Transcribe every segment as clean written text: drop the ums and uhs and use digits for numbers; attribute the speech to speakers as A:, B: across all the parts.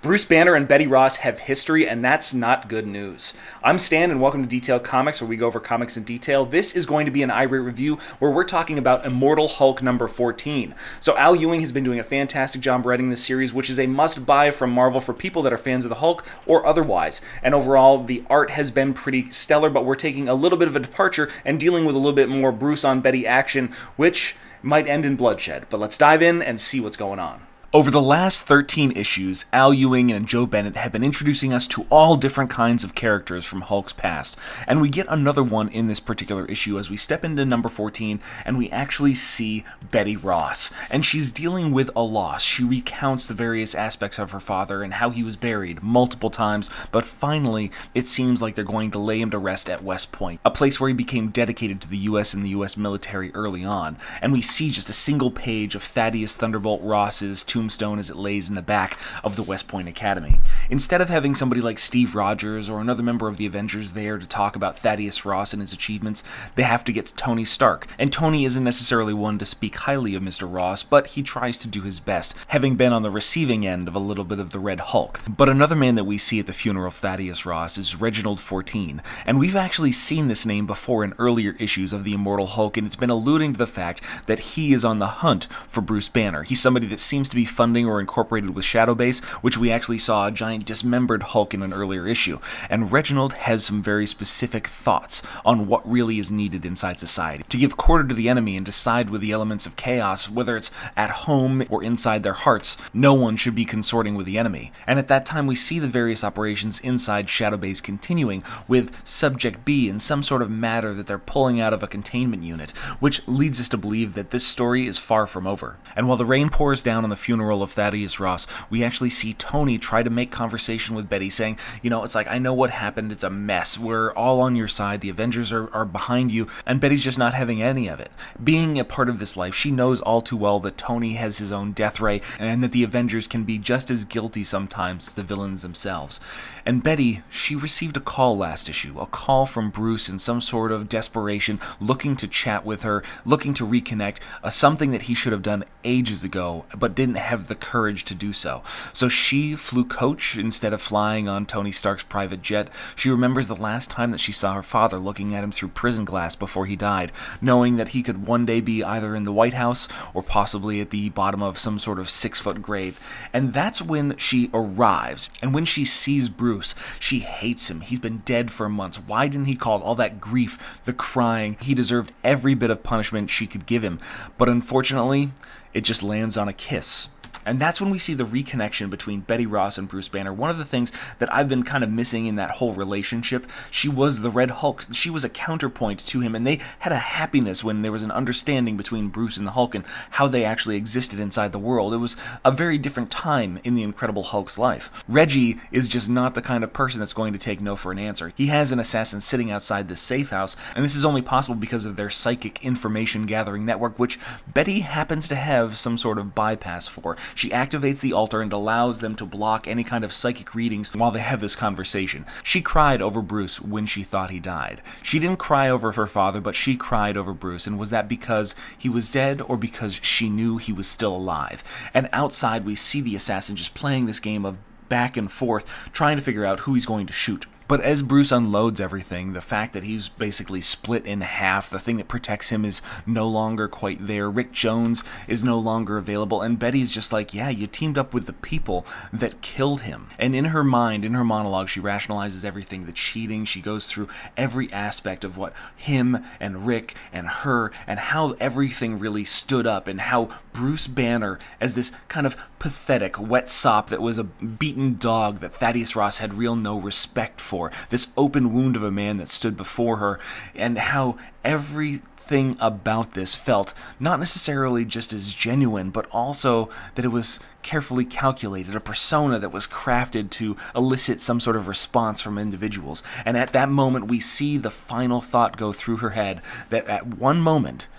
A: Bruce Banner and Betty Ross have history, and that's not good news. I'm Stan, and welcome to Detailed Comics, where we go over comics in detail. This is going to be an irate review where we're talking about Immortal Hulk number 14. So Al Ewing has been doing a fantastic job writing this series, which is a must-buy from Marvel for people that are fans of the Hulk or otherwise. And overall, the art has been pretty stellar, but we're taking a little bit of a departure and dealing with a little bit more Bruce on Betty action, which might end in bloodshed. But let's dive in and see what's going on. Over the last 13 issues, Al Ewing and Joe Bennett have been introducing us to all different kinds of characters from Hulk's past, and we get another one in this particular issue as we step into number 14 and we actually see Betty Ross, and she's dealing with a loss. She recounts the various aspects of her father and how he was buried multiple times, but finally it seems like they're going to lay him to rest at West Point, a place where he became dedicated to the US and the US military early on, and we see just a single page of Thaddeus Thunderbolt Ross's tombstone as it lays in the back of the West Point Academy. Instead of having somebody like Steve Rogers or another member of the Avengers there to talk about Thaddeus Ross and his achievements, they have to get Tony Stark. And Tony isn't necessarily one to speak highly of Mr. Ross, but he tries to do his best, having been on the receiving end of a little bit of the Red Hulk. But another man that we see at the funeral of Thaddeus Ross is Reginald 14, and we've actually seen this name before in earlier issues of the Immortal Hulk, and it's been alluding to the fact that he is on the hunt for Bruce Banner. He's somebody that seems to be funding or incorporated with Shadowbase, which we actually saw a giant dismembered Hulk in an earlier issue. And Reginald has some very specific thoughts on what really is needed inside society to give quarter to the enemy and decide with the elements of chaos, whether it's at home or inside their hearts. No one should be consorting with the enemy. And at that time we see the various operations inside Shadowbase continuing with Subject B and some sort of matter that they're pulling out of a containment unit, which leads us to believe that this story is far from over. And while the rain pours down on the funeral of Thaddeus Ross, we actually see Tony try to make conversation with Betty, saying, you know, it's like, I know what happened, it's a mess, we're all on your side, the Avengers are behind you, and Betty's just not having any of it. Being a part of this life, she knows all too well that Tony has his own death ray, and that the Avengers can be just as guilty sometimes as the villains themselves. And Betty, she received a call last issue, a call from Bruce in some sort of desperation, looking to chat with her, looking to reconnect, something that he should have done ages ago, but didn't have the courage to do so. So she flew coach instead of flying on Tony Stark's private jet. She remembers the last time that she saw her father looking at him through prison glass before he died, knowing that he could one day be either in the White House or possibly at the bottom of some sort of 6-foot grave. And that's when she arrives. And when she sees Bruce, she hates him. He's been dead for months. Why didn't he call? All that grief, the crying. He deserved every bit of punishment she could give him. But unfortunately, it just lands on a kiss. And that's when we see the reconnection between Betty Ross and Bruce Banner. One of the things that I've been kind of missing in that whole relationship, she was the Red Hulk. She was a counterpoint to him, and they had a happiness when there was an understanding between Bruce and the Hulk and how they actually existed inside the world. It was a very different time in the Incredible Hulk's life. Reggie is just not the kind of person that's going to take no for an answer. He has an assassin sitting outside this safe house, and this is only possible because of their psychic information gathering network, which Betty happens to have some sort of bypass for. She activates the altar and allows them to block any kind of psychic readings while they have this conversation. She cried over Bruce when she thought he died. She didn't cry over her father, but she cried over Bruce, and was that because he was dead or because she knew he was still alive? And outside we see the assassin just playing this game of back and forth, trying to figure out who he's going to shoot. But as Bruce unloads everything, the fact that he's basically split in half, the thing that protects him is no longer quite there. Rick Jones is no longer available, and Betty's just like, yeah, you teamed up with the people that killed him. And in her mind, in her monologue, she rationalizes everything, the cheating, she goes through every aspect of what him and Rick and her, and how everything really stood up, and how Bruce Banner, as this kind of pathetic wet sop that was a beaten dog that Thaddeus Ross had real no respect for, this open wound of a man that stood before her, and how everything about this felt not necessarily just as genuine, but also that it was carefully calculated, a persona that was crafted to elicit some sort of response from individuals. And at that moment we see the final thought go through her head that at one moment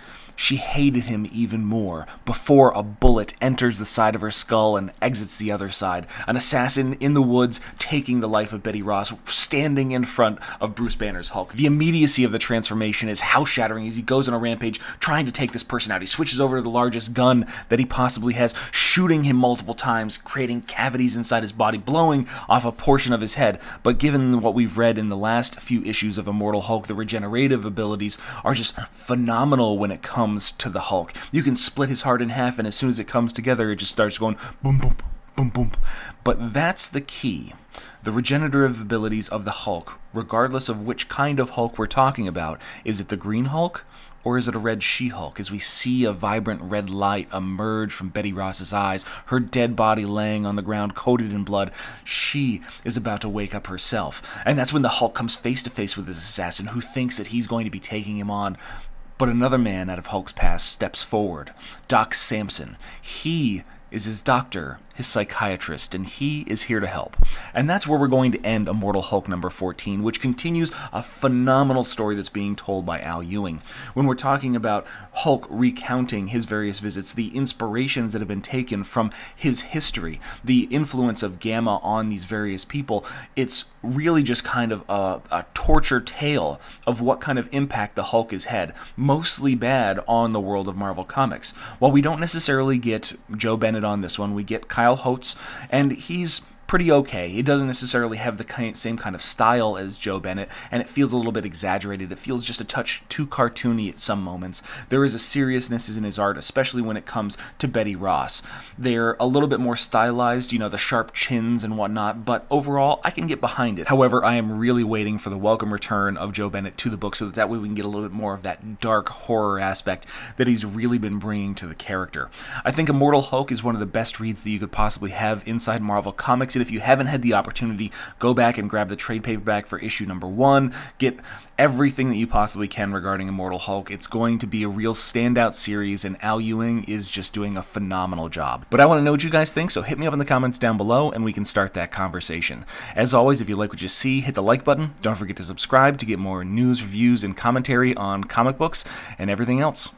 A: she hated him even more before a bullet enters the side of her skull and exits the other side. An assassin in the woods taking the life of Betty Ross, standing in front of Bruce Banner's Hulk. The immediacy of the transformation is house-shattering as he goes on a rampage trying to take this person out. He switches over to the largest gun that he possibly has, shooting him multiple times, creating cavities inside his body, blowing off a portion of his head. But given what we've read in the last few issues of Immortal Hulk, the regenerative abilities are just phenomenal when it comes to the Hulk. You can split his heart in half, and as soon as it comes together, it just starts going boom, boom, boom, boom. But that's the key. The regenerative abilities of the Hulk, regardless of which kind of Hulk we're talking about, is it the Green Hulk or is it a red She-Hulk? As we see a vibrant red light emerge from Betty Ross's eyes, her dead body laying on the ground coated in blood, she is about to wake up herself. And that's when the Hulk comes face to face with this assassin who thinks that he's going to be taking him on. But another man out of Hulk's past steps forward, Doc Samson. He is his doctor, his psychiatrist, and he is here to help. And that's where we're going to end Immortal Hulk number 14, which continues a phenomenal story that's being told by Al Ewing. When we're talking about Hulk recounting his various visits, the inspirations that have been taken from his history, the influence of Gamma on these various people, it's really just kind of a torture tale of what kind of impact the Hulk has had, mostly bad, on the world of Marvel Comics. While we don't necessarily get Joe Bennett on this one, we get Kyle Holtz, and he's pretty okay. He doesn't necessarily have the same kind of style as Joe Bennett, and it feels a little bit exaggerated. It feels just a touch too cartoony at some moments. There is a seriousness in his art, especially when it comes to Betty Ross. They're a little bit more stylized, you know, the sharp chins and whatnot, but overall, I can get behind it. However, I am really waiting for the welcome return of Joe Bennett to the book so that way we can get a little bit more of that dark horror aspect that he's really been bringing to the character. I think Immortal Hulk is one of the best reads that you could possibly have inside Marvel Comics. If you haven't had the opportunity, go back and grab the trade paperback for issue number 1. Get everything that you possibly can regarding Immortal Hulk. It's going to be a real standout series, and Al Ewing is just doing a phenomenal job. But I want to know what you guys think, so hit me up in the comments down below and we can start that conversation. As always, if you like what you see, hit the like button. Don't forget to subscribe to get more news, reviews, and commentary on comic books and everything else.